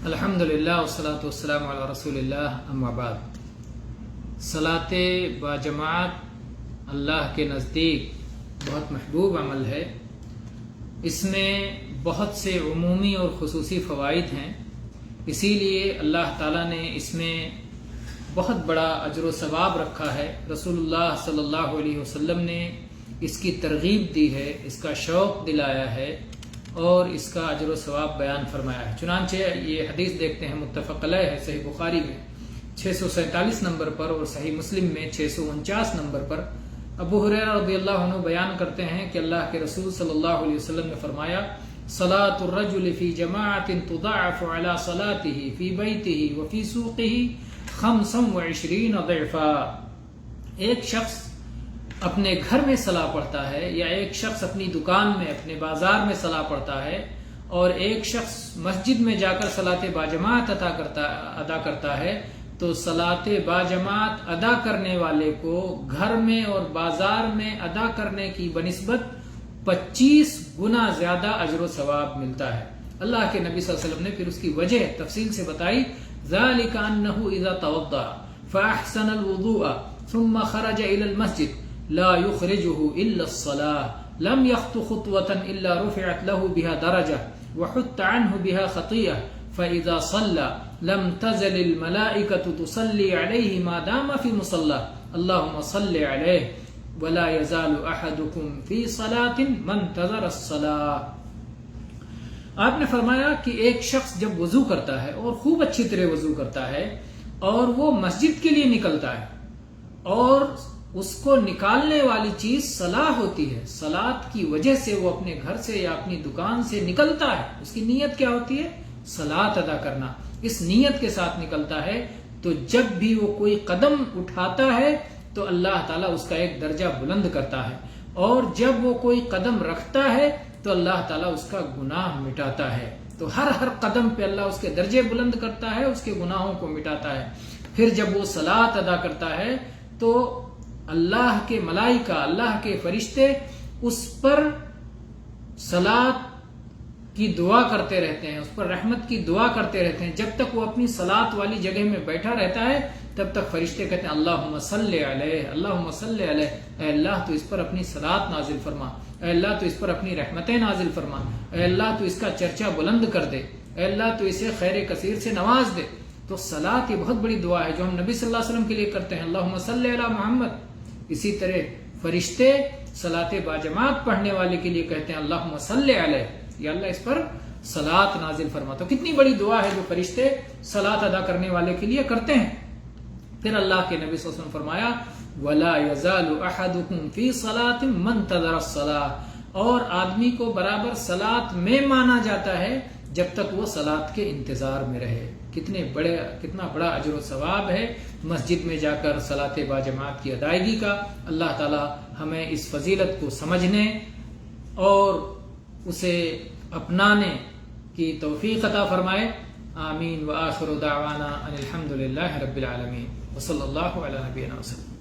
الحمدللہ والصلاۃ والسلام علی رسول اللہ اما بعد۔ صلاۃ باجماعت اللہ کے نزدیک بہت محبوب عمل ہے۔ اس میں بہت سے عمومی اور خصوصی فوائد ہیں، اسی لیے اللہ تعالیٰ نے اس میں بہت بڑا اجر و ثواب رکھا ہے۔ رسول اللہ صلی اللہ علیہ وسلم نے اس کی ترغیب دی ہے، اس کا شوق دلایا ہے اور اس کا اجر و ثواب بیان فرمایا ہے۔ چنانچہ یہ حدیث دیکھتے ہیں، متفق علیہ ہے، صحیح بخاری میں 647 نمبر پر اور صحیح مسلم میں 649 نمبر پر۔ ابو ہریرہ رضی اللہ عنہ بیان کرتے ہیں کہ اللہ کے رسول صلی اللہ علیہ وسلم نے فرمایا، صلاۃ الرجل فی جماعت تضاعف علی صلاته فی بیتہ وفی سوقہ 25 ضعفا۔ ایک شخص اپنے گھر میں صلاح پڑھتا ہے، یا ایک شخص اپنی دکان میں، اپنے بازار میں صلاح پڑھتا ہے، اور ایک شخص مسجد میں جا کر صلاۃ باجماعت ادا کرتا ہے، تو صلاۃ باجماعت ادا کرنے والے کو گھر میں اور بازار میں ادا کرنے کی بنسبت 25 گنا زیادہ اجر و ثواب ملتا ہے۔ اللہ کے نبی صلی اللہ علیہ وسلم نے پھر اس کی وجہ تفصیل سے بتائی، ذَلِكَ أَنَّهُ إِذَا تَوَضَّأَ فَأَحْسَنَ الْوُضُوءَ ثُمَّ خَرَجَ إِلَى الْمَسْجِدِ لا يخرجه إلا الصلاة لم يخط خطوة إلا رفعت له بها درجة وحط عنه بها خطيئة فإذا صلى لم تزل الملائكة تصلي عليه ما دام في مصلاه اللهم صل عليه ولا يزال أحدكم في صلاة ما انتظر الصلاة۔ آپ نے فرمایا کہ ایک شخص جب وضو کرتا ہے اور خوب اچھی طرح وضو کرتا ہے اور وہ مسجد کے لیے نکلتا ہے، اور اس کو نکالنے والی چیز صلاح ہوتی ہے، صلاۃ کی وجہ سے وہ اپنے گھر سے یا اپنی دکان سے نکلتا ہے، اس کی نیت کیا ہوتی ہے؟ صلاۃ ادا کرنا۔ اس نیت کے ساتھ نکلتا ہے تو جب بھی وہ کوئی قدم اٹھاتا ہے تو اللہ تعالیٰ اس کا ایک درجہ بلند کرتا ہے، اور جب وہ کوئی قدم رکھتا ہے تو اللہ تعالیٰ اس کا گناہ مٹاتا ہے۔ تو ہر قدم پہ اللہ اس کے درجے بلند کرتا ہے، اس کے گناہوں کو مٹاتا ہے۔ پھر جب وہ صلاۃ ادا کرتا ہے تو اللہ کے ملائکہ، اللہ کے فرشتے اس پر صلاۃ کی دعا کرتے رہتے ہیں، اس پر رحمت کی دعا کرتے رہتے ہیں۔ جب تک وہ اپنی صلاۃ والی جگہ میں بیٹھا رہتا ہے تب تک فرشتے کہتے ہیں اللہم صلی علیہ، اللہم صلی علیہ، اے اللہ تو اس پر اپنی صلاۃ نازل فرما، اے اللہ تو اس پر اپنی رحمتیں نازل فرما، اے اللہ تو اس کا چرچا بلند کر دے، اے اللہ تو اسے خیر کثیر سے نواز دے۔ تو صلاۃ یہ بہت بڑی دعا ہے جو ہم نبی صلی اللہ علیہ وسلم کے لیے کرتے ہیں، اللہم صلی علی محمد۔ اسی طرح فرشتے صلاۃ باجماعت پڑھنے والے کے لیے کہتے ہیں اللہم صلی علیہ، یا اللہ اس پر صلاۃ نازل فرما۔ تو کتنی بڑی دعا ہے جو فرشتے صلاۃ ادا کرنے والے کے لیے کرتے ہیں۔ پھر اللہ کے نبی صلی اللہ علیہ وسلم فرمایا وَلَا يَزَالُ أَحَدُكُمْ فِي صَلَاةٍ مَّن انتظر الصَّلَاةَ، اور آدمی کو برابر صلاۃ میں مانا جاتا ہے جب تک وہ صلاۃ کے انتظار میں رہے۔ کتنا بڑا اجر و ثواب ہے مسجد میں جا کر صلاۃ باجماعت کی ادائیگی کا۔ اللہ تعالی ہمیں اس فضیلت کو سمجھنے اور اسے اپنانے کی توفیق عطا فرمائے۔ آمین۔ وآخر دعوانا ان الحمد للہ رب العالمین، وصلی اللہ علی نبینا وسلم۔